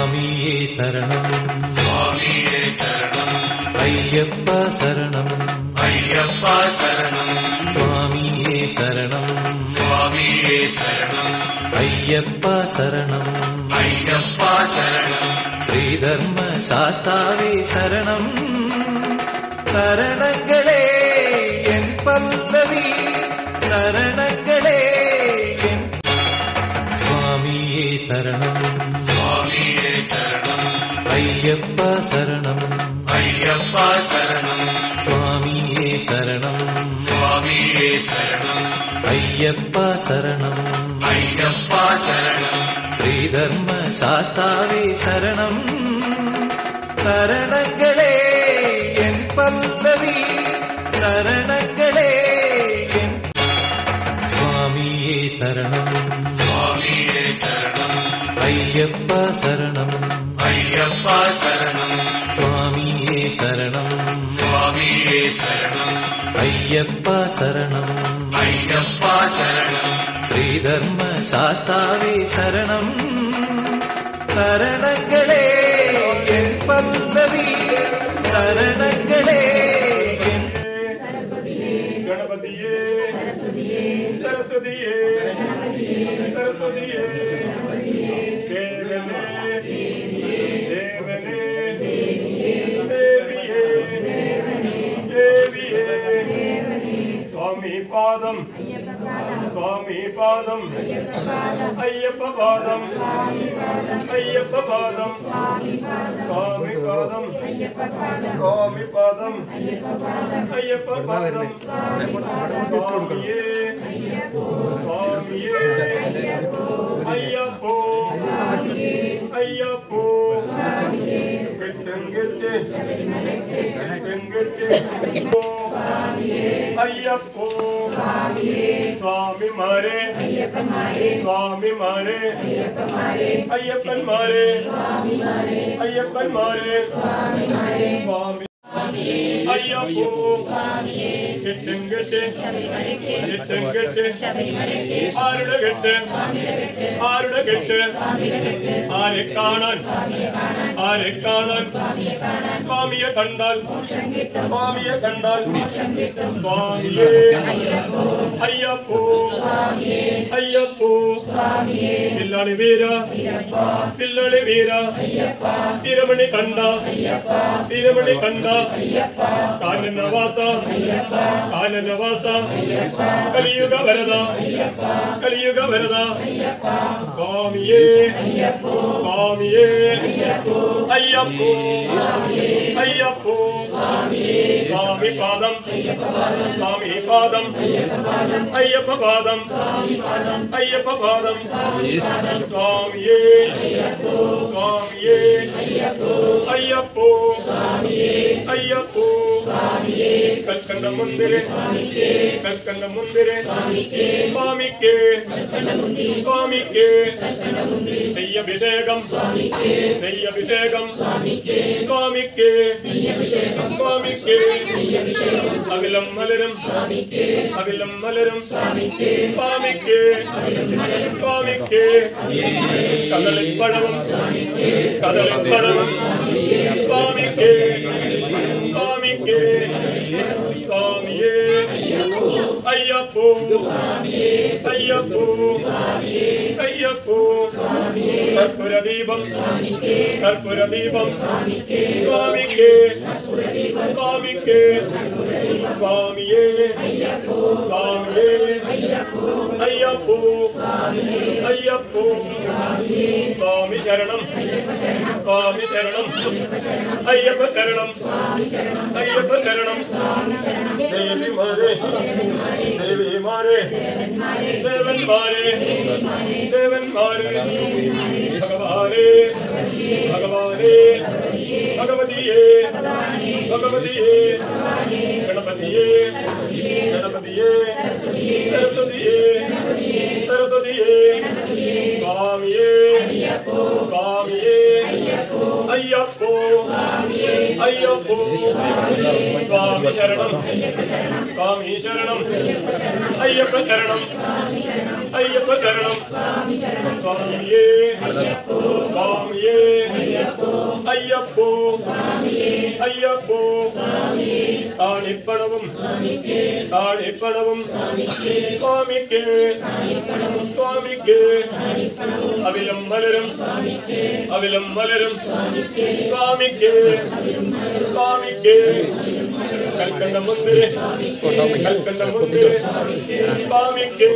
சுவாமியே சரணம் சுவாமியே சரணம் ஐயப்பா சரணம் ஐயப்பா சரணம் சுவாமியே சரணம் சுவாமியே சரணம் ஐயப்பா சரணம் ஐயப்பா சரணம் ஸ்ரீதர்ம சாஸ்தாவே சரணம் சரணங்களே என் பல்லவி சரணங்களே என் சுவாமியே சரணம் சுவாமியே சரணம் ஐயப்பா சரணம் ஐயப்பா சரணம் சுவாமியே சரணம் சுவாமியே சரணம் ஐயப்பா சரணம் ஐயப்பா சரணம் ஸ்ரீதர்ம சாஸ்தாவே சரணம் சரணங்களே என் பல்லவி சரணங்களே என் சுவாமியே சரணம் சுவாமியே சரணம் ஐயப்பா சரணம் ஐயப்பா சரணம் சுவாமியே சரணம் சுவாமியே சரணம் ஐயப்பா சரணம் ஐயப்பா சரணம் ஸ்ரீதர்ம சாஸ்தாவே சரணம் சரணங்களே என் பல்லவி சரணங்களே गणपतिये सरस्वतीये सरस्वतीये देवने देवने देविये देविये स्वामी पादम स्वामी पादम अय्यप्पा पादम अय्यप्पा पादम स्वामी पादम स्वामी पादम अय्यप्पा पादम स्वामिये स्वामिये अय्यप्पो अय्यप्पो गट्टंगट्टे गट्टंगट्टे अय्यप्पो स्वामी मारे स्वामी मारे अय्यप्पन मारे अय्यप्पन मारे स्वामी अय्यप्पो गट्टंगट्टे गट्टंगट्टे आरुडगट्टे आरुडगट्टे आरे काणन स्वामिये कंडाल स्वामिये कंडाल स्वामिये अय्यप्पो अय्यप्पो पिल्लाळि वीरा पिल्लाळि वीरा तिरुमणि कंडा तिरुमणि कंडा काननवास काननवास कलियुग वरदा कलियुग वरदा स्वामिये स्वामिये अय्यप्पो अय्यप्पो स्वामी पादम स्वामी पादम अय्यप्पा पादम अय्यप्पा पादम स्वामिये स्वामिये अय्यप्पो अय्यप्पो कल्कंड मंदिरे कल्कंड मंदिरे स्वामी के नय्यभिषेकम नय्यभिषेकम स्वामी के अविलम मलरम अविलम मलरम स्वामी के कदलिक पड़वम स्वामी के स्वामिये अय्यप्पो अय्यप्पो अय्यप्पो कर्पूरदीपम स्वामी के स्वामिये अय्यप्पो अय्यप्पो स्वामी शरणम अय्यप्प शरणम अय्यप्प शरणम देवी मारे देवी मारे देवन मारे देवन मारे भगवाने भगवाने भगवतिये भगवतिये गणपतिये गणपतिये सरस्वतिये सरस्वतिये स्वामिये स्वामिये अय्यप्पो अय्यप्पो स्वामी शरणम अय्यप्प शरणम अय्यप्प शरणम स्वामिये स्वामिये അയ്യപ്പോ അയ്യപ്പോ താളിപ്പണവും താളിപ്പണവും സ്വാമിക്ക് സ്വാമിക്ക് അവിലം മലരും അവിലം മലരും സ്വാമിക്ക് സ്വാമിക്ക് കൽക്കണ്ട മുന്തിരി കൽക്കണ്ട മുന്തിരി സ്വാമിക്ക്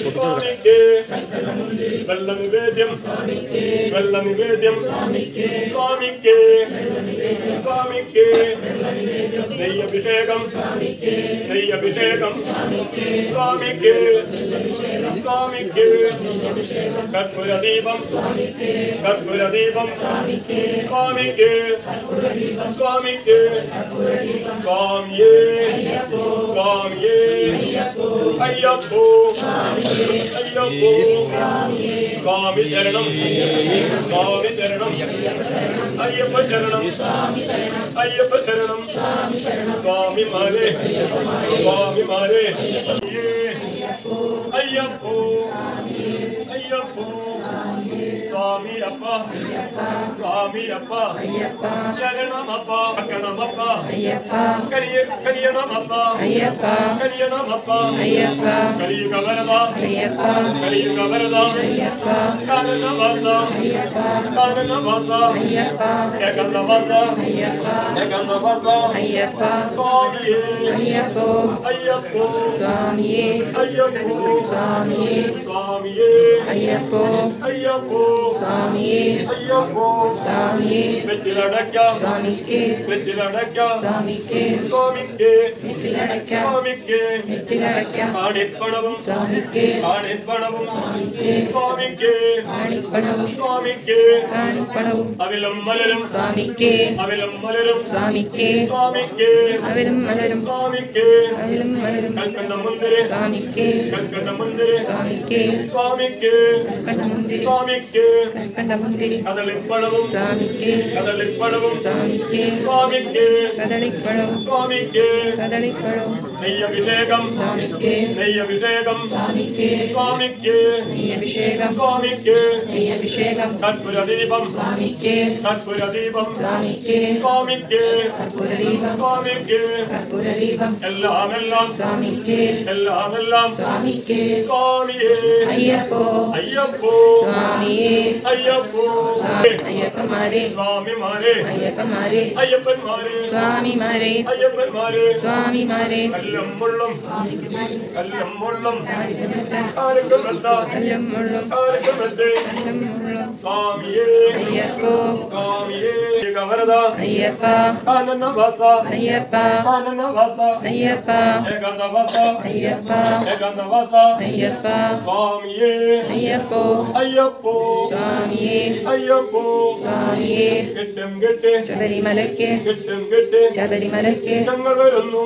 സ്വാമിക്ക് വെള്ള നിവേദ്യം വെള്ള നിവേദ്യം സ്വാമിക്ക് സ്വാമിക്ക് നെയ്യഭിഷേകം നെയ്യഭിഷേകം സ്വാമിക്ക് സ്വാമിക്ക് കർപ്പൂരദീപം കർപ്പൂരദീപം സ്വാമിക്ക് സ്വാമിക്ക് സ്വാമിയേ സ്വാമിയേ അയ്യപ്പോ അയ്യപ്പോ സ്വാമി ശരണം സ്വാമി ശരണം അയ്യപ്പ ശരണം അയ്യപ്പ ശരണം സ്വാമി മാരേ അയ്യപ്പോ അയ്യപ്പോ സ്വാമി അപ്പ ശരണമപ്പ കണമപ്പ കലിയണമപ്പ കലിയണമപ്പ കലിയുഗ വരദ കലിയുഗ വരദ കാനനവാസ കാനനവാസ ഏകന്തവാസ ഏകന്തവാസ സ്വാമിയേ അയ്യപ്പോ സ്വാമിയേ അയ്യപ്പോ സ്വാമിയേ സ്വാമിയേ അയ്യപ്പോ അയ്യപ്പോ സ്വാമിയേ അയ്യപ്പോ സ്വാമിയേ വെറ്റിലടയ്ക്കാം സ്വാമിക്ക് വെറ്റിലടയ്ക്കാം സ്വാമിക്ക് സ്വാമിക്ക് വെറ്റിലടയ്ക്കാം സ്വാമിക്ക് വെറ്റിലടയ്ക്കാം ആണിപ്പണവും സ്വാമിക്ക് ആണിപ്പണവും സ്വാമിക്ക് സ്വാമിക്ക് ആണിപ്പണവും സ്വാമിക്ക് ആണിപ്പണവും അവിലം മലരും സ്വാമിക്ക് അവിലം മലരും സ്വാമിക്ക് സ്വാമിക്ക് അവിലം മലരും സ്വാമിക്ക് അവിലം മലരും കൽക്കണ്ട മുന്തിരി സ്വാമിക്ക് കൽക്കണ്ട മുന്തിരി സ്വാമിക്ക് സ്വാമിക്ക് കൽക്കണ്ട മുന്തിരി സ്വാമിക്ക് കൽക്കണ്ട മുന്തിരി കദളിപ്പഴവും സ്വാമിക്ക് കദളിപ്പഴവും സ്വാമിക്ക് സ്വാമിക്ക് കദളിപ്പഴവും സ്വാമിക്ക് കദളിപ്പഴവും നെയ്യഭിഷേകം സ്വാമിക്ക് നെയ്യഭിഷേകം സ്വാമിക്ക് സ്വാമിക്ക് നെയ്യഭിഷേകം സ്വാമിക്ക് നെയ്യഭിഷേകം കർപ്പൂരദീപം സ്വാമിക്ക് കർപ്പൂരദീപം സ്വാമിക്ക് സ്വാമിക്ക് കർപ്പൂരദീപം സ്വാമിക്ക് കർപ്പൂരദീപം എല്ലാം എല്ലാം സ്വാമിക്ക് എല്ലാം എല്ലാം സ്വാമിക്ക് സ്വാമിയേ അയ്യപ്പോ അയ്യപ്പോ സ്വാമിയേ അയ്യപ്പോ അയ്യപ്പന്മാരെ സ്വാമിമാരെ അയ്യപ്പന്മാരെ അയ്യപ്പന്മാരെ സ്വാമിമാരെ അയ്യപ്പന്മാരെ സ്വാമിമാരെ കല്ലും മുള്ളും കല്ലും മുള്ളും കല്ലും മുള്ളും സ്വാമിയേ അയ്യപ്പോ സ്വാമിയേ വരദ അയ്യപ്പ കാനനവാസ അയ്യപ്പ കാനനവാസ അയ്യപ്പ ഏകന്തവാസ അയ്യപ്പ ഏകന്തവാസ അയ്യപ്പ സ്വാമിയേ അയ്യപ്പോ അയ്യപ്പോ സ്വാമിയേ അയ്യപ്പോ സ്വാമിയേ കെട്ടും കെട്ട് ശബരിമലയ്ക്ക് കെട്ടും കെട്ട് ശബരിമലയ്ക്ക് ഞങ്ങൾ വരുന്നു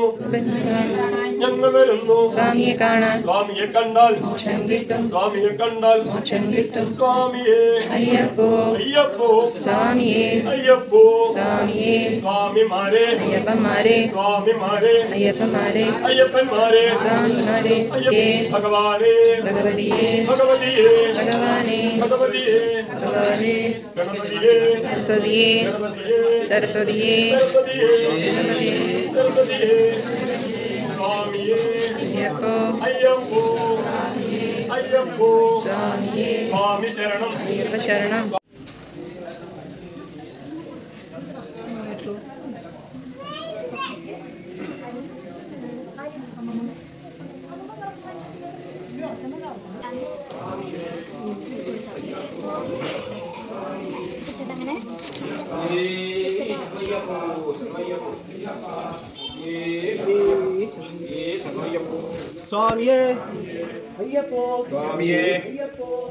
ഞങ്ങൾ വരുന്നു സ്വാമിയെ കാണാൻ സ്വാമിയെ കണ്ടാൽ മോക്ഷം കിട്ടും സ്വാമിയെ കണ്ടാൽ മോക്ഷം കിട്ടും സ്വാമിയേ അയ്യപ്പോ അയ്യപ്പോ സ്വാമിയേ അയ്യപ്പോ സ്വാമിയേ സ്വാമിമാരെ അയ്യപ്പന്മാരെ സ്വാമിമാരെ അയ്യപ്പന്മാരെ അയ്യപ്പന്മാരെ സ്വാമിമാരെ ഭഗവാനേ ഭഗവതിയേ ഭഗവതിയേ ഭഗവാനേ ഭഗവതിയേ ഭഗവാനേ ഗണപതിയേ സരസ്വതിയേ സരസ്വതിയേ ഗണപതിയേ സരസ്വതിയേ സ്വാമിയേ അയ്യപ്പോ അയ്യപ്പോ അയ്യപ്പോ സ്വാമിയേ സ്വാമി ശരണം അയ്യപ്പ ശരണം സ്വാമിയേ അയ്യപ്പോ സ്വാമിയേ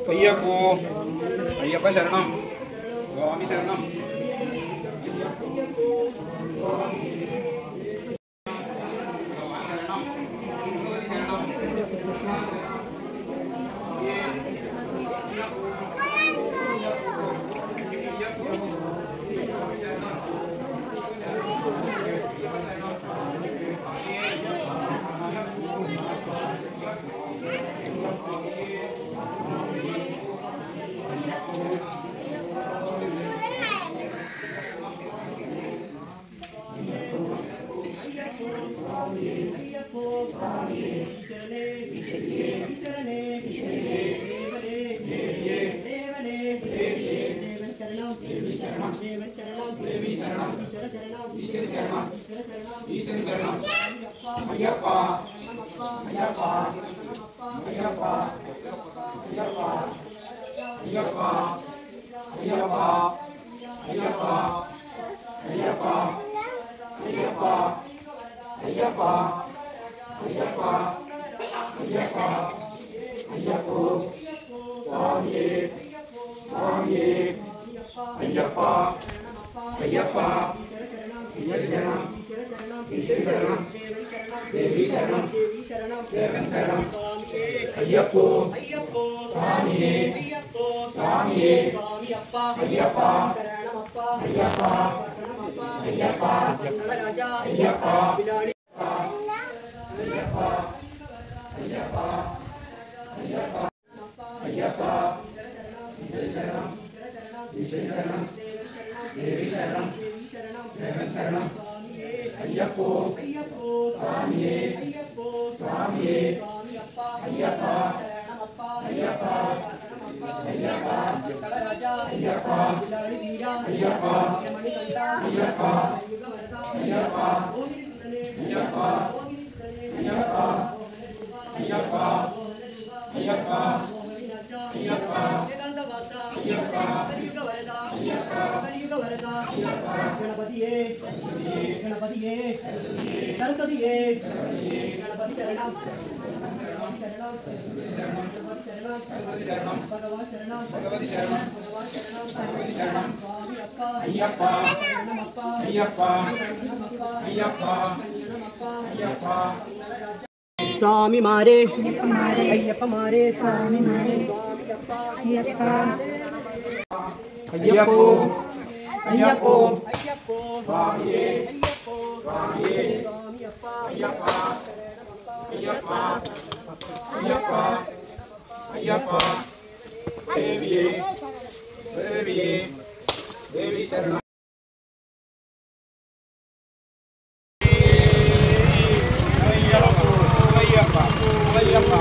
അയ്യപ്പോ അയ്യപ്പ ശരണം സ്വാമി ശരണം ഈശ്വരി ശരണം അയ്യപ്പ അയ്യപ്പ അയ്യപ്പ അയ്യപ്പ അയ്യപ്പ അയ്യപ്പ അയ്യപ്പ അയ്യപ്പ അയ്യപ്പ അയ്യപ്പ അയ്യപ്പ അയ്യപ്പ അയ്യപ്പോ സ്വാമിയേ സ്വാമിയേ അയ്യപ്പ അയ്യപ്പ ഈശ്വരി ശരണം ഈശ്വരി ശരണം ദേവി ശരണം ദേവൻ ശരണം അയ്യപ്പോ സ്വാമിയേ സ്വാമിയേ അയ്യപ്പ അയ്യപ്പ അയ്യപ്പ അയ്യപ്പ അയ്യപ്പ ഈശ്വരി ശരണം ഈശ്വരി ശരണം ദേവി ശരണം ദേവൻ ശരണം അയ്യപ്പോ സ്വാമിയേ സ്വാമിയേ അയ്യപ്പ അയ്യപ്പ അയ്യപ്പ അയ്യപ്പ അയ്യപ്പ അയ്യപ്പ അയ്യപ്പ അയ്യപ്പ അയ്യപ്പ അയ്യപ്പ ഗണപതിയേ ഗണപതിയേ സരസ്വതിയേ ഗണപതി ശരണം ഭഗവാൻ ശരണം ഭഗവതി ശരണം അയ്യപ്പ അയ്യപ്പ അയ്യപ്പ അയ്യപ്പ സ്വാമിമാരെ അയ്യപ്പമാരെ സ്വാമിമാരെ അയ്യപ്പോ അയ്യപ്പോ അയ്യപ്പോ സ്വാമിയേ സ്വാമിയേ അയ്യപ്പ അയ്യപ്പ അയ്യപ്പ അയ്യപ്പ ദേവിയേ ദേവിയേ ദേവി ശരണം അയ്യപ്പ അയ്യപ്പ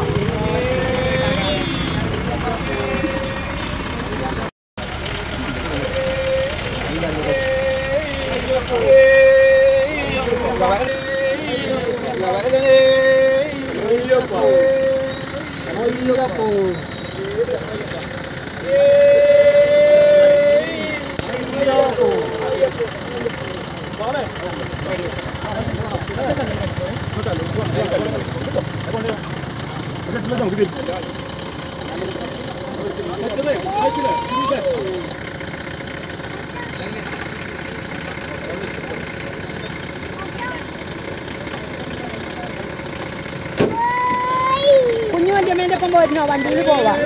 കുഞ്ഞു വണ്ടിയമ്മേന്റെ ഒപ്പം പോയിരുന്നോ? വണ്ടിയിൽ പോവാം.